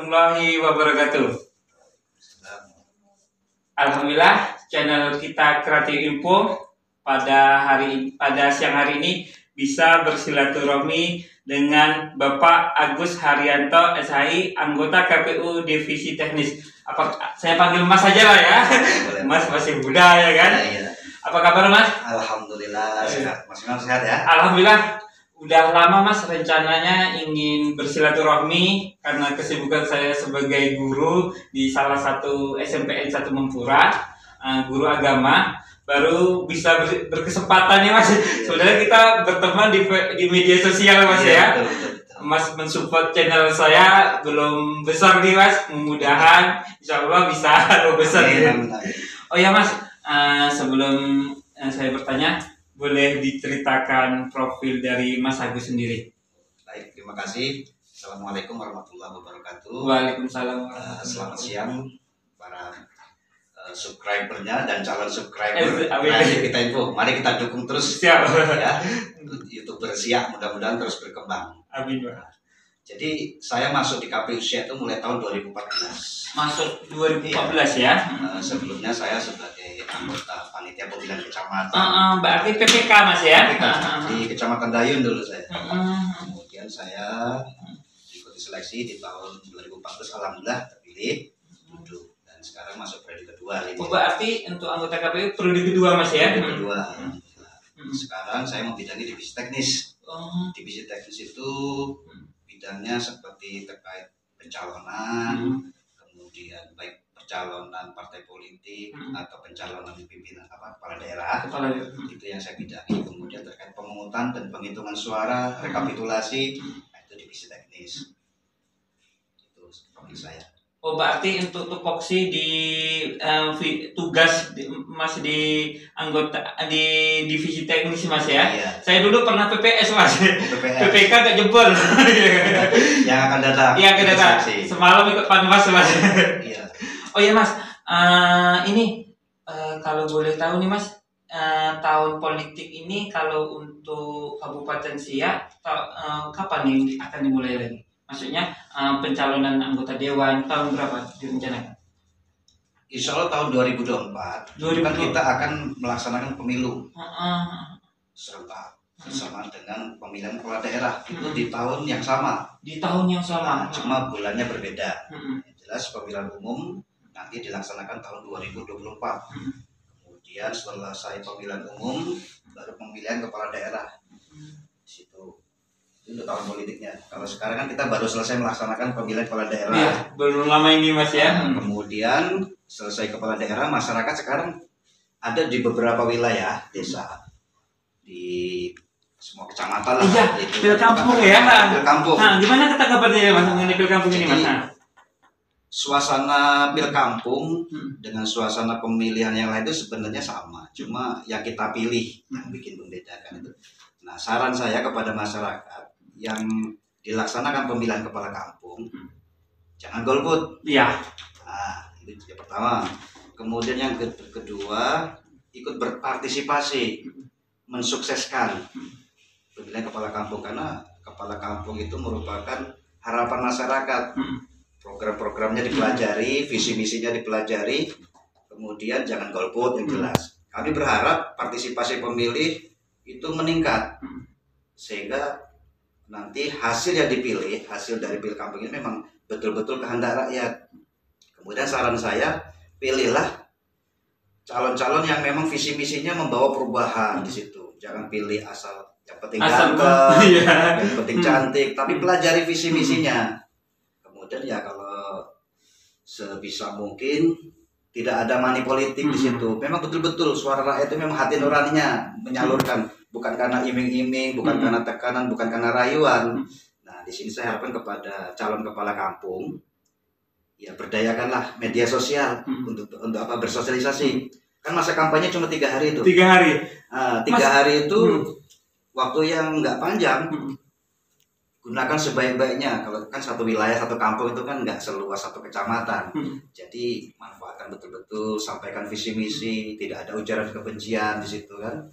warahmatullahi wabarakatuh. Alhamdulillah, channel kita Kreatif Info pada siang hari ini bisa bersilaturahmi dengan Bapak Agus Haryanto SHI, anggota KPU Divisi Teknis. Apa saya panggil Mas aja lah ya? Mas masih muda ya kan? Iya. Apa kabar Mas? Alhamdulillah sehat. Mas Imam sehat ya? Alhamdulillah. Udah lama Mas rencananya ingin bersilaturahmi karena kesibukan saya sebagai guru di salah satu SMPN 1 Mempura, guru agama. Baru bisa berkesempatan ya Mas. Sebenarnya kita berteman di media sosial Mas ya. Betul. Mas mensupport channel saya belum besar nih Mas. Mudah-mudahan insya Allah bisa lebih besar. Oh ya Mas, sebelum saya bertanya, boleh diceritakan profil dari Mas Agus sendiri? Baik, terima kasih. Assalamualaikum warahmatullahi wabarakatuh. Waalaikumsalam. Selamat siang para subscribernya dan calon subscriber Amin. kita Info. Mari kita dukung terus. Siap. Ya, YouTuber siap mudah-mudahan terus berkembang. Amin Pak. Jadi saya masuk di KPU itu mulai tahun 2014. Masuk 2014 ya? Sebelumnya saya sebagai anggota panitia pemilihan kecamatan. Berarti PPK Mas ya? Di Kecamatan Dayun dulu saya. Kemudian saya ikuti seleksi di tahun 2014, alhamdulillah terpilih duduk dan sekarang masuk periode kedua. Berarti untuk anggota KPU periode kedua Mas ya? Periode kedua. Sekarang saya membidangi divisi teknis. Divisi teknis itu bidangnya seperti terkait pencalonan, kemudian baik pencalonan partai politik atau pencalonan pimpinan kepala daerah. Itu yang saya bidangi. Kemudian terkait pemungutan dan penghitungan suara, rekapitulasi, itu divisi teknis. Itu seperti saya. Oh berarti untuk tupoksi di tugas Mas di anggota di divisi teknis Mas ya? Iya. Saya dulu pernah PPS Mas. PPS. PPK gak jebol. Yang akan datang. Iya akan datang. Semalam ikut panwas Mas. Iya. Oh iya Mas, ini kalau boleh tahu nih Mas, tahun politik ini kalau untuk Kabupaten Siak kapan nih akan dimulai lagi? Maksudnya pencalonan anggota dewan tahun berapa direncanakan? Insya Allah tahun 2024 kan kita akan melaksanakan pemilu serentak bersama dengan pemilihan kepala daerah itu di tahun yang sama. Di tahun yang sama. Cuma bulannya berbeda. Jelas pemilihan umum nanti dilaksanakan tahun 2024. Kemudian setelah selesai pemilihan umum baru pemilihan kepala daerah. Di situ. Itu tahun politiknya. Kalau sekarang kan kita baru selesai melaksanakan pemilihan kepala daerah. Iya, belum lama ini Mas ya. Kemudian selesai kepala daerah, masyarakat sekarang ada di beberapa wilayah desa, di semua kecamatan lah. Iya, pil kampung ya. Pil kampung. Nah, gimana tanggapannya Mas mengenai pil kampung ini Mas? Suasana pil kampung dengan suasana pemilihan yang lain itu sebenarnya sama, cuma yang kita pilih yang bikin membedakan itu. Nah, saran saya kepada masyarakat yang dilaksanakan pemilihan kepala kampung, jangan golput. Iya. Nah, itu yang pertama. Kemudian yang kedua, ikut berpartisipasi, mensukseskan pemilihan kepala kampung karena kepala kampung itu merupakan harapan masyarakat. Program-programnya dipelajari, visi misinya dipelajari, kemudian jangan golput yang jelas. Kami berharap partisipasi pemilih itu meningkat sehingga nanti hasil yang dipilih, hasil dari pil kampung ini memang betul-betul kehendak rakyat. Kemudian saran saya, pilihlah calon-calon yang memang visi misinya membawa perubahan di situ. Jangan pilih asal yang penting ganteng, yang penting cantik, tapi pelajari visi misinya. Kemudian ya kalau sebisa mungkin tidak ada money politik di situ. Memang betul-betul suara rakyat itu memang hati nuraninya menyalurkan. Bukan karena iming-iming, bukan karena tekanan, bukan karena rayuan. Nah, di sini saya harapkan kepada calon kepala kampung, ya berdayakanlah media sosial untuk apa bersosialisasi. Kan masa kampanye cuma 3 hari itu. 3 hari. 3 hari itu waktu yang nggak panjang. Gunakan sebaik-baiknya. Kalau kan satu wilayah, satu kampung itu kan nggak seluas satu kecamatan. Jadi manfaatkan betul-betul, sampaikan visi misi, tidak ada ujaran kebencian di situ kan.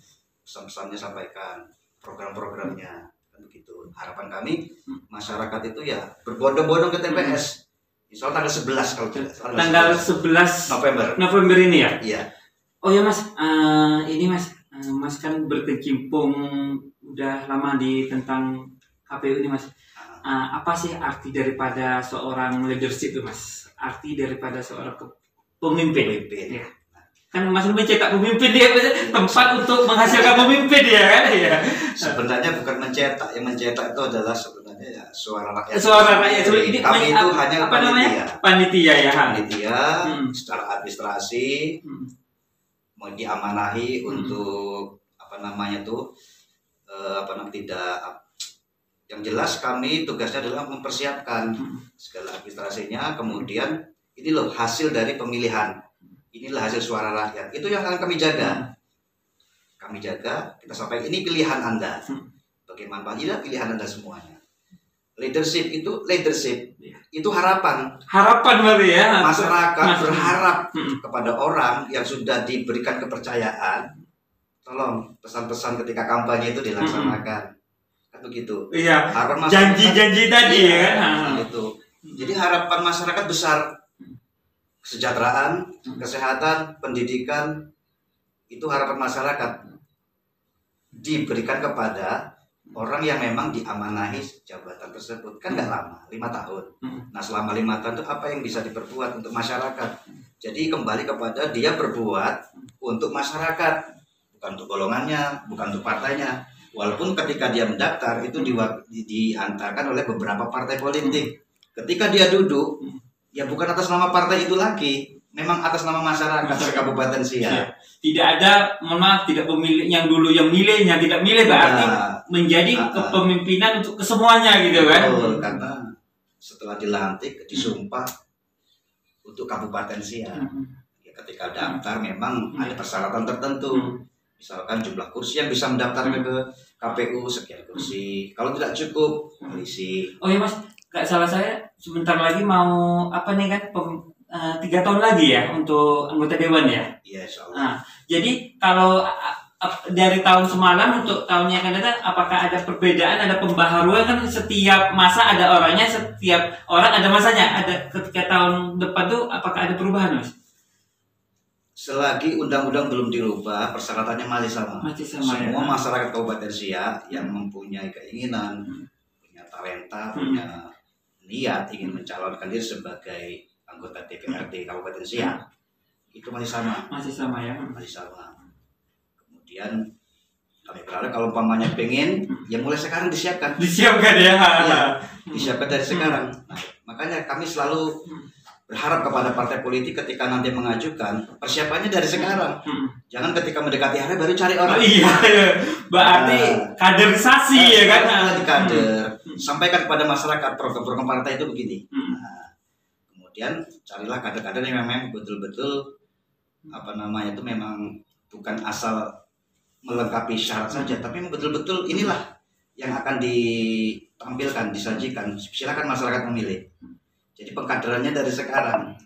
Pesan-pesannya sampaikan, program-programnya kan begitu. Harapan kami masyarakat itu ya berbondong-bondong ke TPS Insya Allah tanggal 11 kalau tidak salah. Tanggal 11 November. November ini ya? Iya. Oh ya Mas, ini Mas, Mas kan berkecimpung udah lama di tentang KPU ini Mas. Apa sih arti daripada seorang leadership itu Mas? Arti daripada seorang pemimpin. Ya. Kan Mas mencetak pemimpin dia tempat untuk menghasilkan pemimpin ya kan? Ya. Sebenarnya bukan mencetak, yang mencetak itu adalah sebenarnya ya suara rakyat. Suara rakyat. Ini kami itu hanya apa namanya? Panitia ya. Panitia secara administrasi mau diamanahi untuk apa namanya tuh tidak, yang jelas kami tugasnya adalah mempersiapkan segala administrasinya, kemudian ini loh hasil dari pemilihan, inilah hasil suara rakyat, itu yang akan kami jaga. Kami jaga, kita sampaikan ini pilihan Anda, bagaimana pilihan Anda semuanya. Leadership itu harapan Berarti ya. Masyarakat berharap kepada orang yang sudah diberikan kepercayaan, tolong pesan-pesan ketika kampanye itu dilaksanakan. Kan begitu. Iya. Harapan Janji-janji tadi ya kan. Itu. Jadi harapan masyarakat besar. Kesejahteraan, kesehatan, pendidikan, itu harapan masyarakat diberikan kepada orang yang memang diamanahi jabatan tersebut. Kan nggak lama, 5 tahun. Nah selama 5 tahun itu apa yang bisa diperbuat untuk masyarakat? Jadi kembali kepada dia berbuat untuk masyarakat, bukan untuk golongannya, bukan untuk partainya. Walaupun ketika dia mendaftar itu diantarkan oleh beberapa partai politik. Ketika dia duduk, ya bukan atas nama partai itu lagi, memang atas nama masyarakat Kabupaten Siak. Tidak ada, mohon maaf, tidak pemilih yang dulu yang milihnya tidak milih, berarti menjadi kepemimpinan untuk kesemuanya gitu kan? Betul, karena setelah dilantik, disumpah untuk Kabupaten Siak. Ya, ketika daftar memang ada persyaratan tertentu. Misalkan jumlah kursi yang bisa mendaftar ke KPU sekian kursi. Kalau tidak cukup, koalisi. Oh ya Mas, gak salah saya sebentar lagi mau apa nih kan 3 tahun lagi ya untuk anggota dewan ya. Iya, insya Allah. Nah, jadi kalau dari tahun semalam untuk tahun yang akan datang, apakah ada perbedaan, ada pembaharuan kan setiap masa ada orangnya, setiap orang ada masanya. Ada ketika tahun depan tuh apakah ada perubahan Mas? Selagi undang-undang belum dirubah, persyaratannya masih sama. Semua ya? masyarakat Kabupaten Siak yang mempunyai keinginan, punya talenta, punya niat ingin mencalonkan diri sebagai anggota DPRD Kabupaten Siak, itu masih sama. Masih sama ya? Masih sama. Kemudian kami berharap kalau umpamanya pengen, ya mulai sekarang disiapkan. Disiapkan ya? Ya, disiapkan dari sekarang. Nah, makanya kami selalu berharap kepada partai politik ketika nanti mengajukan, persiapannya dari sekarang. Jangan ketika mendekati hari baru cari orang. Iya. Berarti kaderisasi ya kan? Kader. Sampaikan kepada masyarakat program-program partai itu begini. Nah, kemudian carilah kader-kader yang memang betul-betul apa namanya itu memang bukan asal melengkapi syarat saja, tapi memang betul-betul inilah yang akan ditampilkan, disajikan. Silakan masyarakat memilih. Jadi pengkaderannya dari sekarang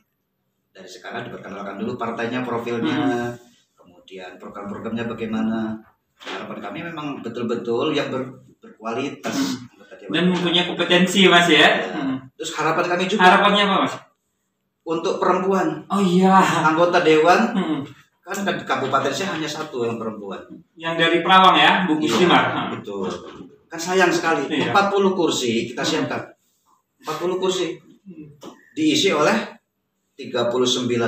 diperkenalkan dulu partainya, profilnya, kemudian program-programnya bagaimana. Harapan kami memang betul-betul yang berkualitas dan mempunyai kompetensi Mas ya. Terus harapan kami juga. Harapannya apa Mas? Untuk perempuan. Oh iya. Anggota dewan kan di Kabupaten Siak hanya 1 yang perempuan. Yang dari Perawang ya, Bu Muslimah. Betul. Kan sayang sekali. 40 kursi kita siapkan. 40 kursi. Diisi oleh 39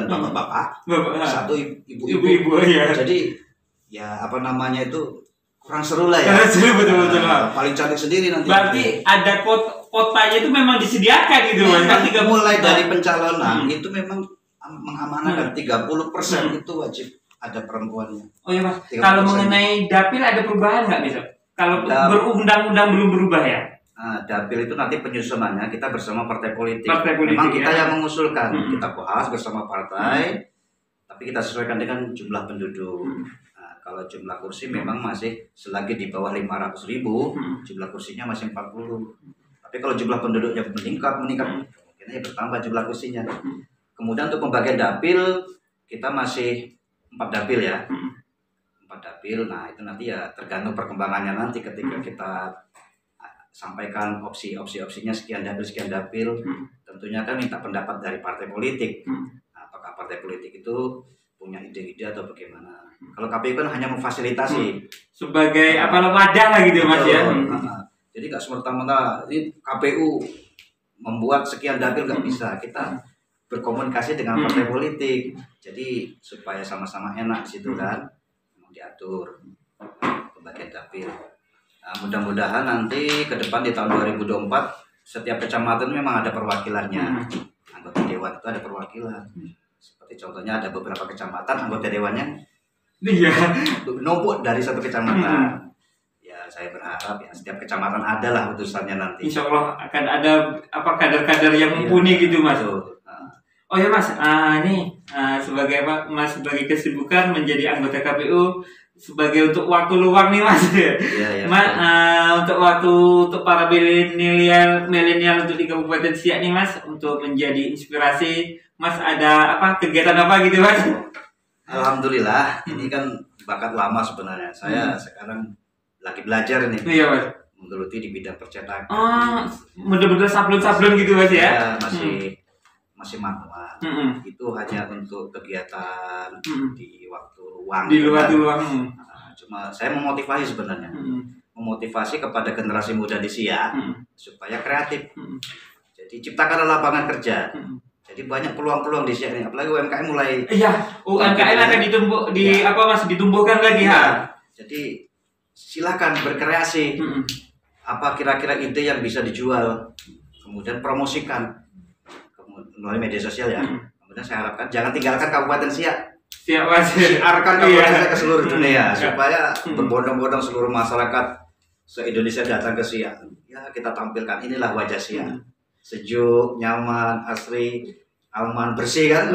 bapak-bapak, 1 ibu-ibu. Ya. Jadi ya apa namanya itu kurang seru lah ya. Betul-betul. Paling cantik sendiri nanti. Berarti ada kotanya itu memang disediakan gitu Mas. Mulai dari pencalonan itu memang mengamanahkan 30% itu wajib ada perempuannya. Oh iya Mas. Kalau mengenai dapil ada perubahan nggak besok? Kalau berundang-undang belum berubah ya? Dapil itu nanti penyusunannya kita bersama partai politik. Memang kita yang mengusulkan, kita bahas bersama partai, tapi kita sesuaikan dengan jumlah penduduk. Nah, kalau jumlah kursi memang masih selagi di bawah 500.000, jumlah kursinya masih 40. Tapi kalau jumlah penduduknya meningkat, mungkin bertambah jumlah kursinya. Kemudian untuk pembagian dapil kita masih 4 dapil ya. 4 dapil. Nah, itu nanti ya tergantung perkembangannya nanti ketika kita sampaikan opsinya sekian dapil. Tentunya kan minta pendapat dari partai politik. Apakah partai politik itu punya ide-ide atau bagaimana? Kalau KPU kan hanya memfasilitasi sebagai wadah lah gitu Mas ya. Jadi nggak semerta-merta ini KPU membuat sekian dapil, nggak bisa. Kita berkomunikasi dengan partai politik. Jadi supaya sama-sama enak situ kan, diatur pembagian dapil. Nah, mudah-mudahan nanti ke depan di tahun 2024 setiap kecamatan memang ada perwakilannya. Anggota dewan itu ada perwakilan. Seperti contohnya ada beberapa kecamatan anggota dewannya numpuk dari satu kecamatan. Ya saya berharap ya setiap kecamatan ada lah utusannya nanti. Insya Allah akan ada kader-kader yang mumpuni gitu Mas. Oh ya Mas, ini sebagai Mas sebagai kesibukan menjadi anggota KPU, sebagai untuk waktu luang nih Mas. Iya. Mas, untuk para milenial untuk di Kabupaten Siak nih Mas, untuk menjadi inspirasi, Mas ada kegiatan apa gitu Mas? Alhamdulillah, ini kan bakat lama sebenarnya. Saya sekarang lagi belajar nih. Iya Mas. Menggeluti di bidang percetakan. Bener-bener sablon-sablon gitu Mas ya? Ya masih manual. Itu hanya untuk kegiatan di waktu luang. Di waktu luang. Cuma saya memotivasi sebenarnya. Memotivasi kepada generasi muda di Siak supaya kreatif. Jadi ciptakanlah lapangan kerja. Jadi banyak peluang-peluang di Siak ini, apalagi UMKM mulai. Iya, UMKM akan ditumbuhkan lagi ya. Jadi silakan berkreasi. Apa kira-kira ide yang bisa dijual, kemudian promosikan melalui media sosial ya. Kemudian saya harapkan jangan tinggalkan Kabupaten Siak. Siap Mas. Siarkan Kabupaten Siak ke seluruh dunia supaya berbondong-bondong seluruh masyarakat se-Indonesia datang ke Siak. Ya kita tampilkan inilah wajah Siak. Sejuk, nyaman, asri, aman, bersih kan.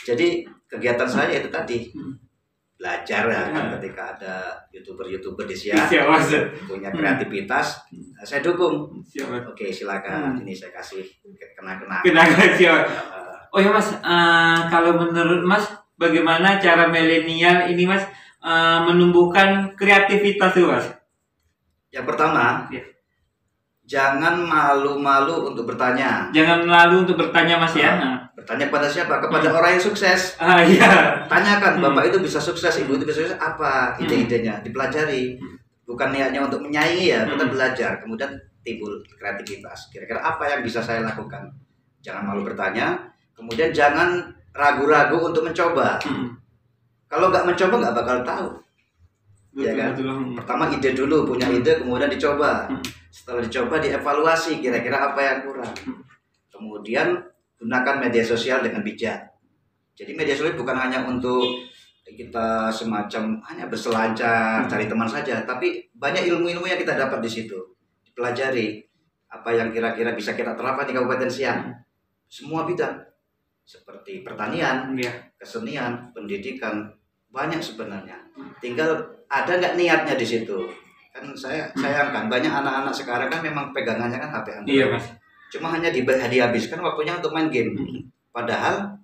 Jadi kegiatan saya itu tadi belajar ya kan, ketika ada youtuber di Siak punya kreativitas, saya dukung. Oke silakan, ini saya kasih kenang-kenang. Oh ya Mas, kalau menurut Mas bagaimana cara milenial ini Mas menumbuhkan kreativitas tuh Mas? Yang pertama, jangan malu-malu untuk bertanya. Jangan malu untuk bertanya Mas ya. Bertanya kepada siapa? Kepada orang yang sukses. Iya. Tanyakan, Bapak itu bisa sukses, Ibu itu bisa sukses, apa ide-idenya? Dipelajari. Bukan niatnya untuk menyaingi ya, kita belajar. Kemudian timbul kreativitas. Kira-kira apa yang bisa saya lakukan? Jangan malu bertanya. Kemudian jangan ragu-ragu untuk mencoba. Kalau nggak mencoba nggak bakal tahu. Ya kan? Pertama ide dulu, punya ide, kemudian dicoba. Setelah dicoba dievaluasi kira-kira apa yang kurang. Kemudian gunakan media sosial dengan bijak. Jadi media sosial bukan hanya untuk kita semacam hanya berselancar cari teman saja, tapi banyak ilmu-ilmu yang kita dapat di situ. Dipelajari apa yang kira-kira bisa kita terapkan di Kabupaten Siak. Semua bidang seperti pertanian, kesenian, pendidikan, banyak sebenarnya. Tinggal ada nggak niatnya di situ. Kan saya sayangkan banyak anak-anak sekarang kan memang pegangannya kan HP Android. Iya Mas. Cuma hanya dihabiskan waktunya untuk main game. Padahal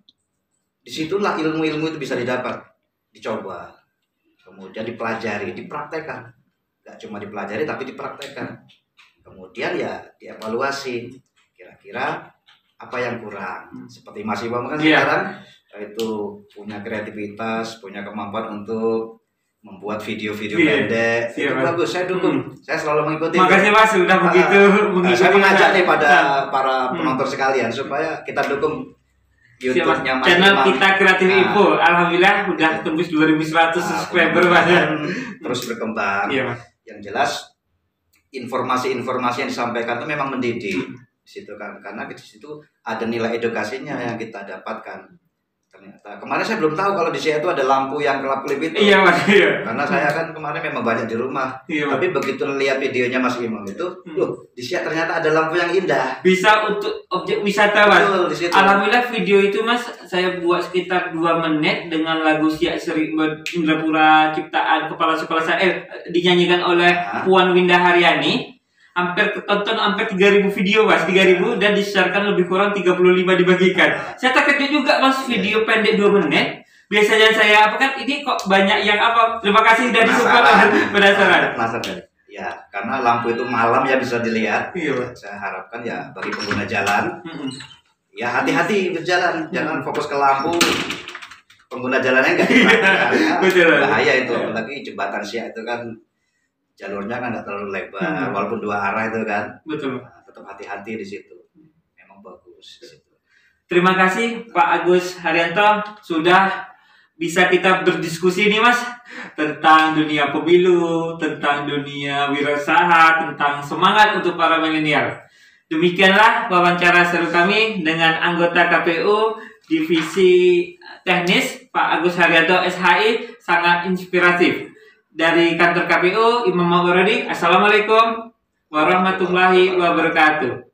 disitulah ilmu-ilmu itu bisa didapat, dicoba, kemudian dipelajari, dipraktekkan. Gak cuma dipelajari tapi dipraktekkan. Kemudian ya dievaluasi. Kira-kira apa yang kurang? Seperti Mas Iwam kan sekarang itu punya kreativitas, punya kemampuan untuk membuat video-video pendek. Itu bagus, saya dukung. Saya selalu mengikuti. Makasih Mas sudah begitu. Saya mengajak nih pada para penonton sekalian supaya kita dukung YouTube-nya Mas channel Imam. Kita Kreatif Info. Alhamdulillah udah tembus 2100 subscriber Mas. Terus berkembang. Iya Mas. Yang jelas informasi-informasi yang disampaikan itu memang mendidik. Di situ kan, karena di situ ada nilai edukasinya yang kita dapatkan. Ternyata kemarin saya belum tahu kalau di sini itu ada lampu yang kelap-kelip itu. Iya Mas. Karena saya kan kemarin memang banyak di rumah. Tapi begitu lihat videonya Mas Imam itu, loh di sini ternyata ada lampu yang indah. Bisa untuk objek wisata Mas. Betul, di situ. Alhamdulillah video itu Mas saya buat sekitar 2 menit dengan lagu Siak Seri Indrapura ciptaan kepala sekolah saya dinyanyikan oleh Puan Winda Haryani. Hampir ketonton hampir 3.000 video Mas, 3.000 dan disiarkan lebih kurang 35 dibagikan. Saya terkejut juga Mas, video pendek 2 menit. Biasanya saya ini kok banyak yang Terima kasih sudah disupport penasaran. Ya, karena lampu itu malam ya bisa dilihat. Iya, Pak. Saya harapkan ya bagi pengguna jalan, Mm-mm. ya hati-hati berjalan, jangan fokus ke lampu. Pengguna jalannya nggak diperhatikan. Betul. Bahaya itu, Iya. apalagi jembatan Siak itu kan jalurnya kan nggak terlalu lebar, Hmm. walaupun dua arah itu kan. Betul. Nah, tetap hati-hati di situ. Memang bagus di situ. Terima kasih Pak Agus Haryanto sudah bisa kita berdiskusi nih Mas tentang dunia pemilu, tentang dunia wirausaha, tentang semangat untuk para milenial. Demikianlah wawancara seru kami dengan anggota KPU Divisi Teknis Pak Agus Haryanto SHI, sangat inspiratif. Dari kantor KPU Imam Mawardi, Assalamualaikum warahmatullahi wabarakatuh.